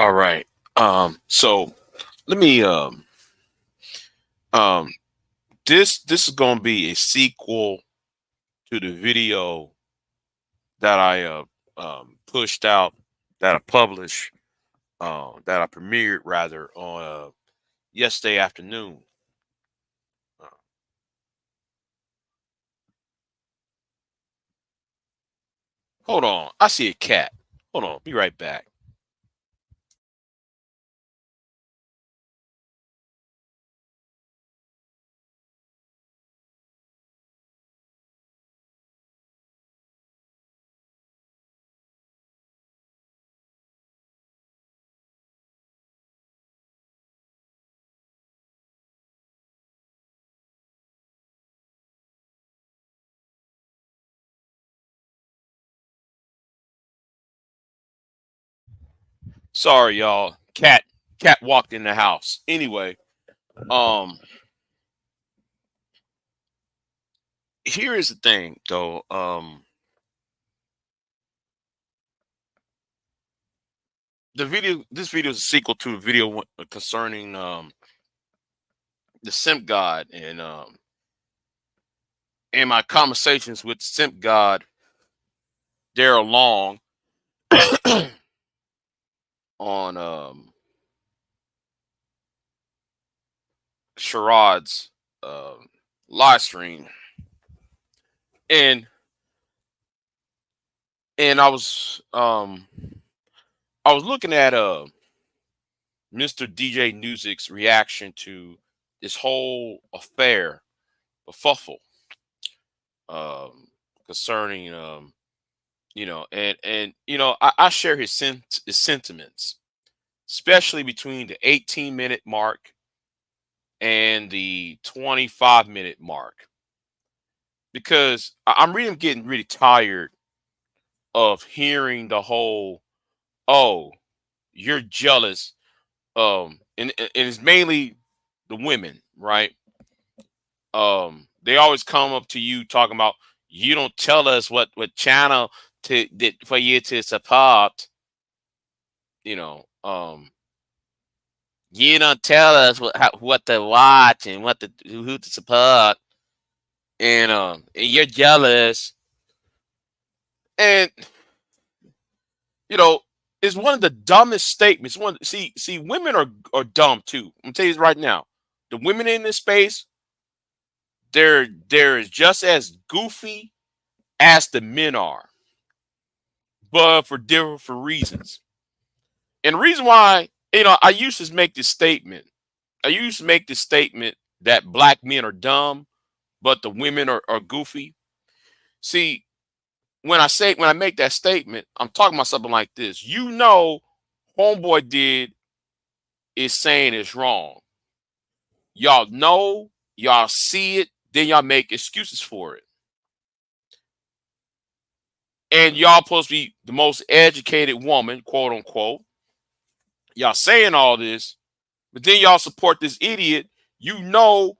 All right. So let me um this is gonna be a sequel to the video that I pushed out, that I published, that I premiered rather on yesterday afternoon. Uh, Hold on, I see a cat. Hold on, be right back. Sorry, y'all. Cat walked in the house. Anyway, um, here is the thing though. This video is a sequel to a video concerning the Simp God and my conversations with Simp God there along on Sharad's live stream, and and I was looking at MrDjmuziq's reaction to this whole affair, the fuffle, um, concerning I share his sentiments, especially between the 18-minute mark and the 25-minute mark, because I'm really getting really tired of hearing the whole, oh, you're jealous, and it's mainly the women, right? They always come up to you talking about, you don't tell us what channel for you to support, you know. You don't tell us what to watch and who to support, and you're jealous, and you know it's one of the dumbest statements. Women are dumb too. I'm gonna tell you this right now. The women in this space, they're just as goofy as the men are, but for different reasons. And the reason why, I used to make this statement. I used to make this statement that black men are dumb, but the women are goofy. See, when I make that statement, I'm talking about something like this. Homeboy did is saying is wrong. Y'all know, y'all see it, then y'all make excuses for it. And y'all supposed to be the most educated woman, quote unquote. Y'all saying all this, but then y'all support this idiot. You know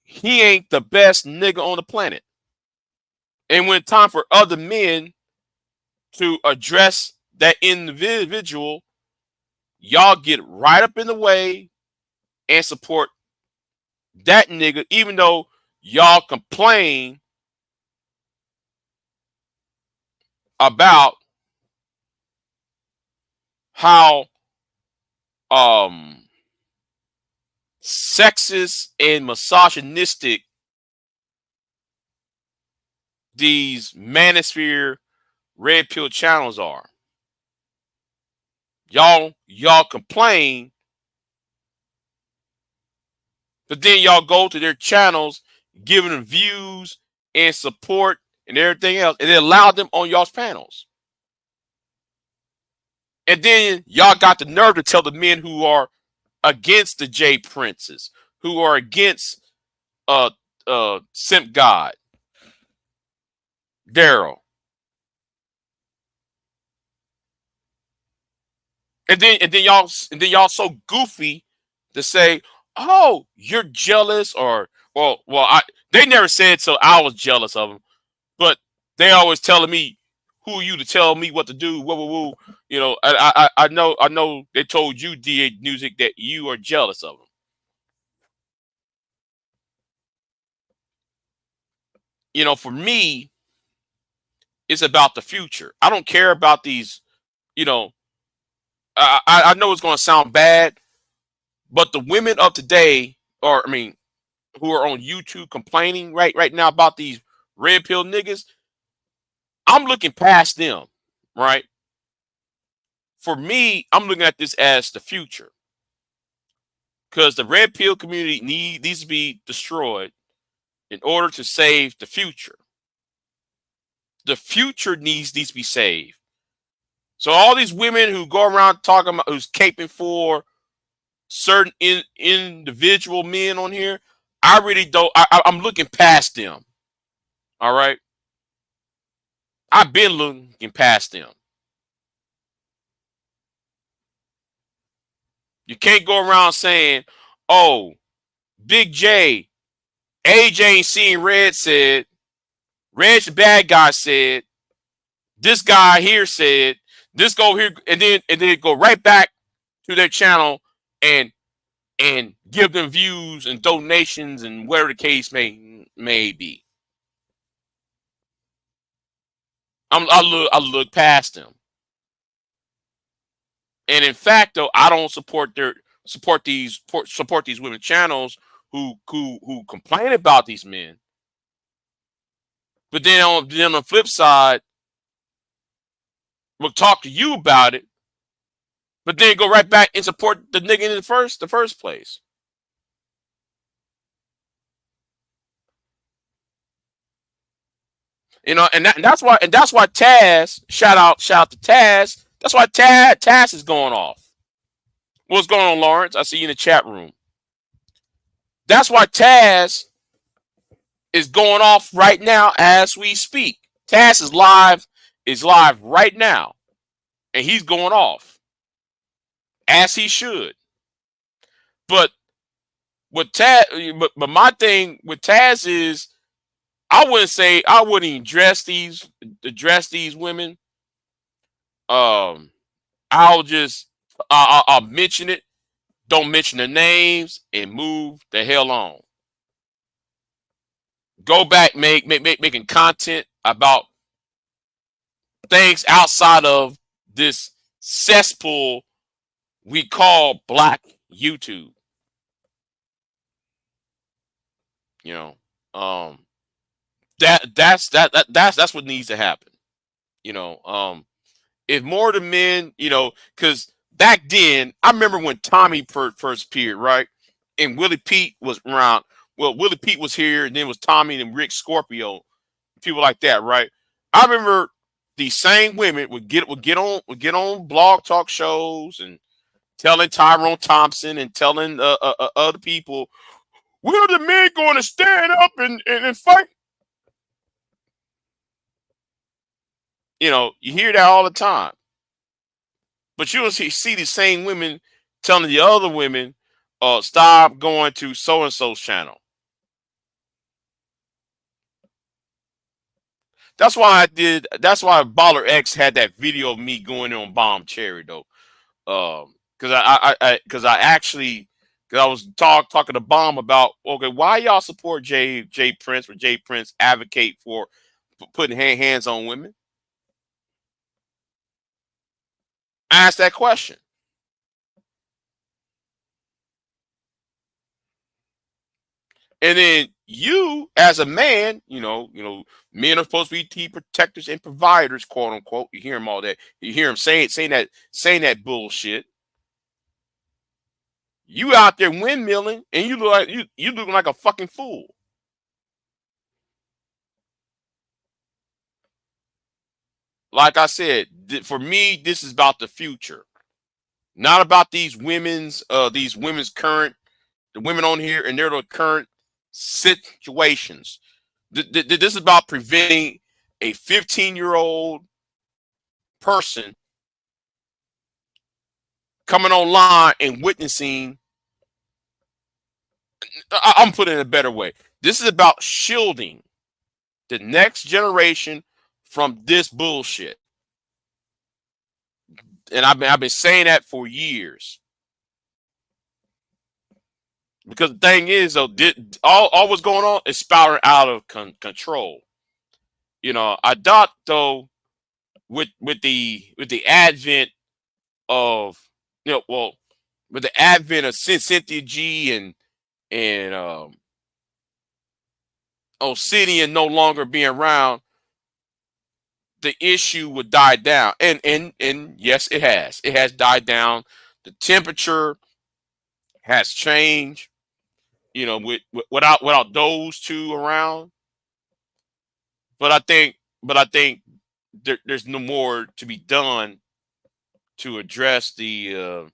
he ain't the best nigga on the planet. And when it's time for other men to address that individual, y'all get right up in the way and support that nigga, even though y'all complain about how um sexist and misogynistic these manosphere red pill channels are. Y'all complain, but then y'all go to their channels, giving them views and support and everything else, and then allow them on y'all's panels. And then y'all got the nerve to tell the men who are against the J Princes, who are against Simp God, Daryl. And then y'all so goofy to say, "Oh, you're jealous," or they never said so. I was jealous of them, but they always telling me, who are you to tell me what to do? Whoa, whoa, whoa. You know, I know they told you, Music, that you are jealous of him. You know, for me, it's about the future. I don't care about these, you know, I know it's going to sound bad, but the women of today, or I mean, who are on YouTube complaining right now about these red pill niggas, I'm looking past them, right? For me, I'm looking at this as the future because the red pill community needs to be destroyed in order to save the future. The future needs to be saved. So all these women who go around talking about who's caping for certain individual men on here, I really don't. I'm looking past them. All right, I've been looking past them. You can't go around saying, "Oh, Big J, AJ ain't seeing red said, Red's the bad guy said, this guy here said, this go here," and then go right back to their channel and give them views and donations and whatever the case may be. I look past them, and in fact, though, I don't support these women channels who complain about these men. But then on the flip side, we'll talk to you about it, but then go right back and support the nigga in the first place. You know, and that's why Taz, shout out to Taz. That's why Taz is going off. What's going on, Lawrence? I see you in the chat room. That's why Taz is going off right now as we speak. Taz is live right now, and he's going off as he should. But with Taz, but my thing with Taz is, I wouldn't even address these women. I'll just I'll mention it, don't mention the names, and move the hell on. Go back making content about things outside of this cesspool we call Black YouTube. You know, that's what needs to happen. You know, if more of the men, you know, because back then, I remember when Tommy first appeared, right? And Willie Pete was around. Well, Willie Pete was here, and then it was Tommy and Rick Scorpio, people like that, right? I remember these same women would get on blog talk shows and telling Tyrone Thompson and telling other people, "We're the men going to stand up and fight." You know, you hear that all the time. But you'll see the same women telling the other women, stop going to so and so's channel. That's why Baller X had that video of me going on Bomb Cherry though. Because I was talking to Bomb about, okay, why y'all support J Prince, or J Prince advocate for putting hands on women? I asked that question. And then you, as a man, men are supposed to be protectors and providers, quote unquote. You hear him all that. You hear him saying that bullshit. You out there windmilling, and you looking like a fucking fool. Like I said, for me, this is about the future, not about these women's current, the women on here and their current situations. This is about preventing a 15-year-old person coming online and witnessing. I'm putting it a better way. This is about shielding the next generation from this bullshit. And I've been saying that for years. Because the thing is, though, all what's going on is spiraling out of control. I thought though, with the advent of well, with the advent of Cynthia G and Obsidian no longer being around, the issue would die down. And yes, it has. It has died down. The temperature has changed. Without those two around. But I think there's no more to be done to address the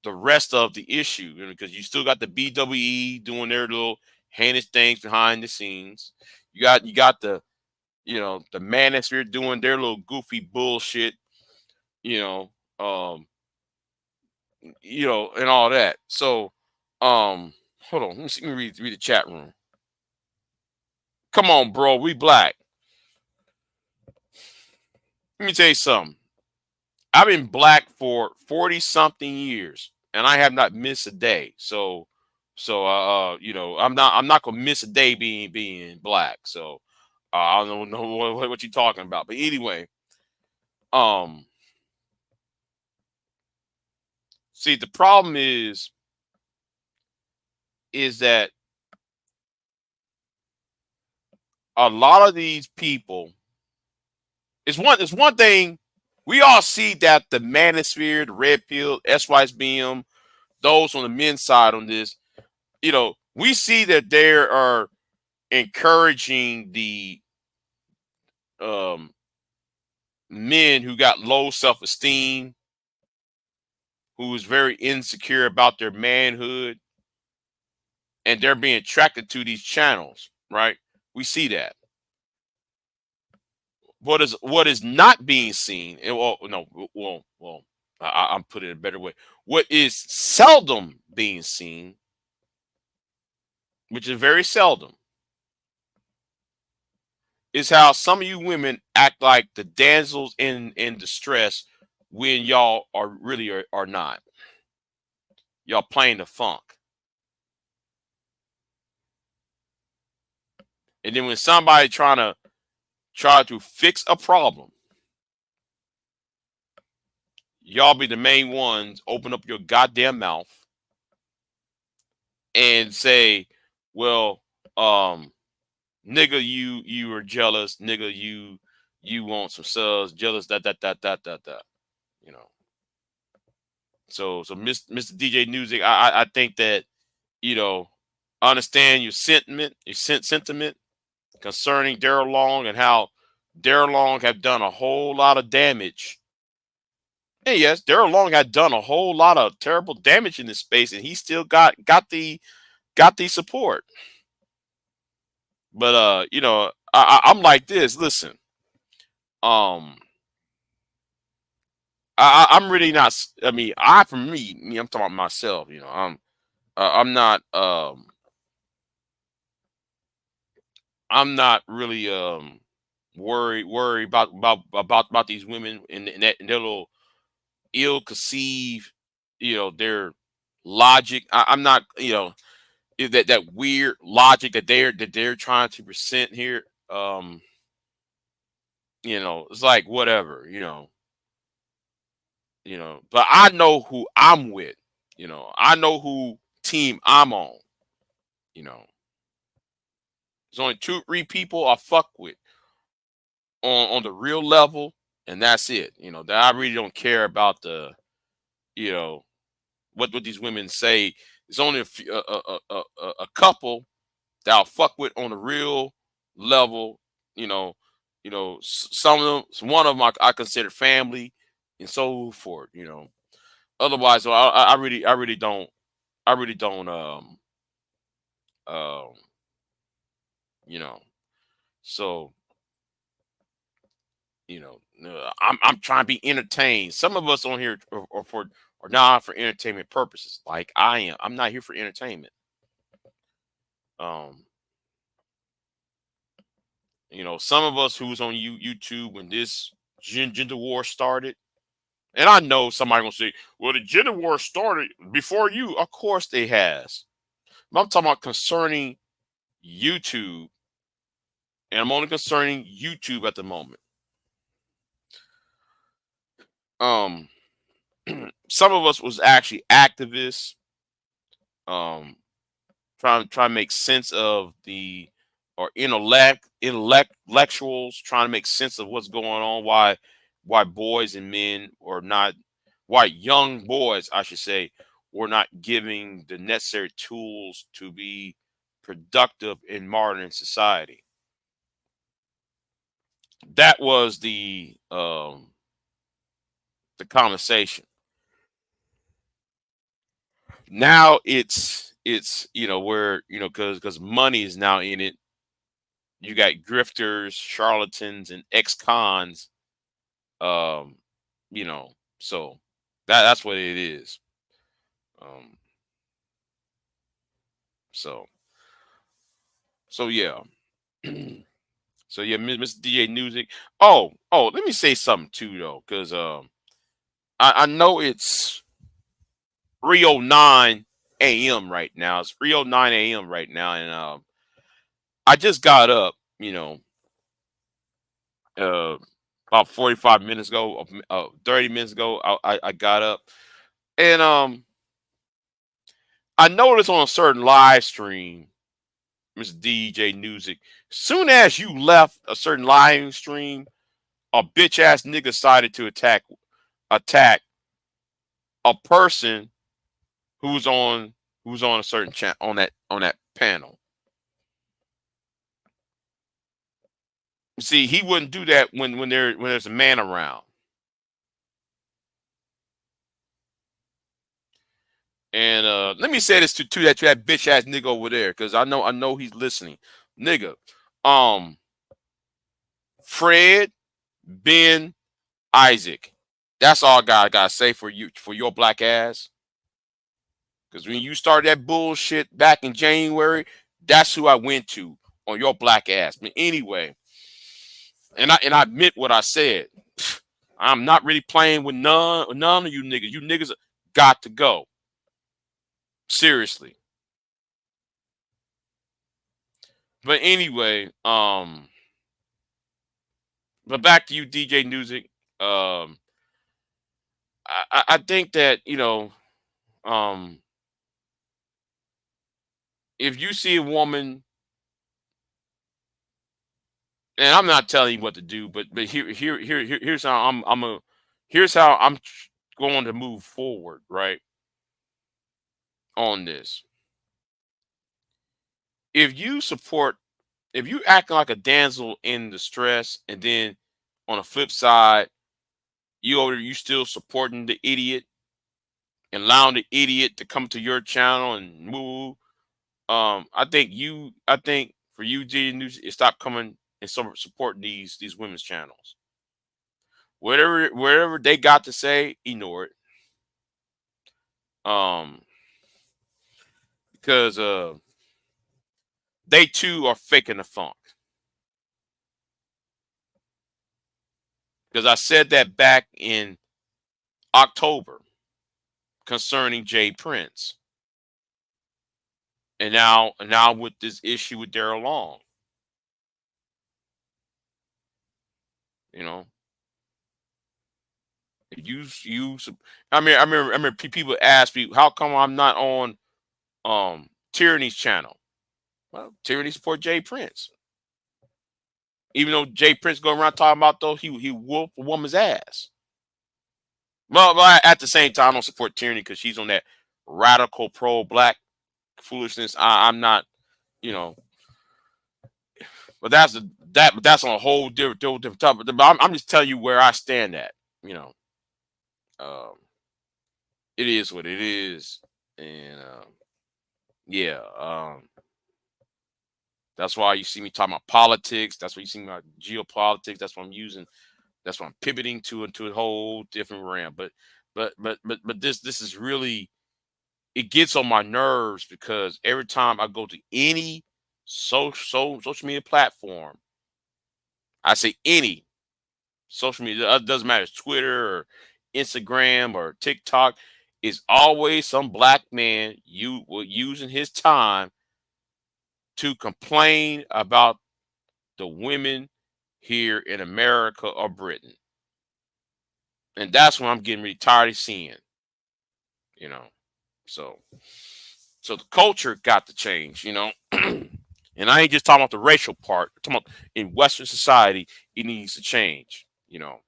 rest of the issue, because you still got the BWE doing their little heinous things behind the scenes. You got the manosphere doing their little goofy bullshit, you know, um, and all that. So, hold on, let me read the chat room. Come on, bro, we black. Let me tell you something. I've been black for 40 something years and I have not missed a day. I'm not gonna miss a day being black. So I don't know what you're talking about. But anyway, um, see, the problem is that a lot of these people, it's one thing. We all see that the manosphere, the red pill, SYSBM, those on the men's side on this, we see that there are encouraging the um, men who got low self-esteem, who is very insecure about their manhood, and they're being attracted to these channels, right? We see that. What is not being seen? Well, no, I'm putting it a better way. What is seldom being seen, which is very seldom, is how some of you women act like the damsels in distress when y'all are really are not. Y'all playing the funk. And then when somebody try to fix a problem, y'all be the main ones open up your goddamn mouth and say, well, nigga, you are jealous, nigga, you want some subs, jealous, that. You know. So Mr. DJ Music, I think that, I understand your sentiment concerning Daryl Long and how Daryl Long have done a whole lot of damage. And yes, Daryl Long had done a whole lot of terrible damage in this space, and he still got the support. But I'm like this. Listen, um, I'm really not. I mean, for me, I'm talking about myself. I'm not really worried about these women and their little ill-conceived, their logic. I'm not, that weird logic that they're trying to present here. It's like whatever, But I know who I'm with. I know who team I'm on. You know, there's only two, three people I fuck with on the real level, and that's it. That I really don't care about you know, what these women say. There's only a couple that I'll fuck with on the real level. You know, some of them, one of them I consider family, and so forth. Otherwise, so I really don't. Um, you know, so I'm trying to be entertained. Some of us on here are not for entertainment purposes, like I am. I'm not here for entertainment. Um, Some of us who was on YouTube when this gender war started, and I know somebody gonna say, "Well, the gender war started before you." Of course, they has. But I'm talking about concerning YouTube, and I'm only concerning YouTube at the moment. Um, some of us was actually activists, trying to make sense of the or intellectuals trying to make sense of what's going on, why boys and men or not why young boys, I should say, were not giving the necessary tools to be productive in modern society. That was the conversation. Now it's where because money is now in it. You got grifters, charlatans, and ex-cons. Um, so that's what it is. Um, so so yeah. So yeah, Mr. DJ Music. Oh, let me say something too though, because I know it's 3:09 a.m. right now. It's 3:09 a.m. right now, and I just got up, uh, about 45 minutes ago, 30 minutes ago. I got up, and I noticed on a certain live stream, Mr. DJ Music, soon as you left a certain live stream, a bitch ass nigga decided to attack a person who's on a certain chat on that panel. See, he wouldn't do that when there's a man around. And let me say this to that bitch ass nigga over there, because I know he's listening. Nigga, um, Fred, Ben, Isaac. That's all I gotta say for you, for your black ass. Because when you started that bullshit back in January, that's who I went to on your black ass. But anyway, and I admit what I said. I'm not really playing with none of you niggas. You niggas got to go. Seriously. But anyway, but back to you, DJ Music. Um, I think that um, if you see a woman, and I'm not telling you what to do, but here's how here's how going to move forward, right, on this. If you support, if you acting like a damsel in distress, and then on the flip side, you still supporting the idiot and allowing the idiot to come to your channel and move. I think for you, DJ News, stop coming and supporting these women's channels. Whatever they got to say, ignore it. Um, because they too are faking the funk. Because I said that back in October concerning Jay Prince, and now with this issue with Daryl Long, you know, you. I remember people ask me how come I'm not on Tyranny's channel. Well, Tyranny support Jay Prince, even though Jay Prince going around talking about though he whoop a woman's ass. Well, at the same time, I don't support Tyranny because she's on that radical pro black foolishness. I'm not, you know, but that's on a whole different topic. But I'm just telling you where I stand at. You know, um, it is what it is, and yeah, that's why you see me talking about politics. That's why you see me about geopolitics. That's what I'm using. That's what I'm pivoting to into a whole different realm. But this is really, it gets on my nerves because every time I go to any social media platform, I say any social media, it doesn't matter, it's Twitter or Instagram or TikTok, is always some black man using his time to complain about the women here in America or Britain. And that's what I'm getting really tired of seeing, you know. So the culture got to change, you know. And I ain't just talking about the racial part. I'm talking about in Western society, it needs to change, you know.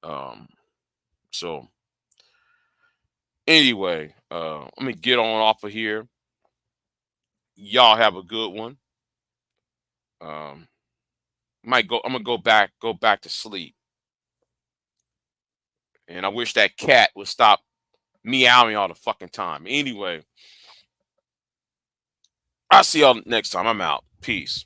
Um, so anyway, let me get on off of here. Y'all have a good one. Um, I'm gonna go back to sleep. And I wish that cat would stop meowing all the fucking time. Anyway, I'll see y'all next time. I'm out. Peace.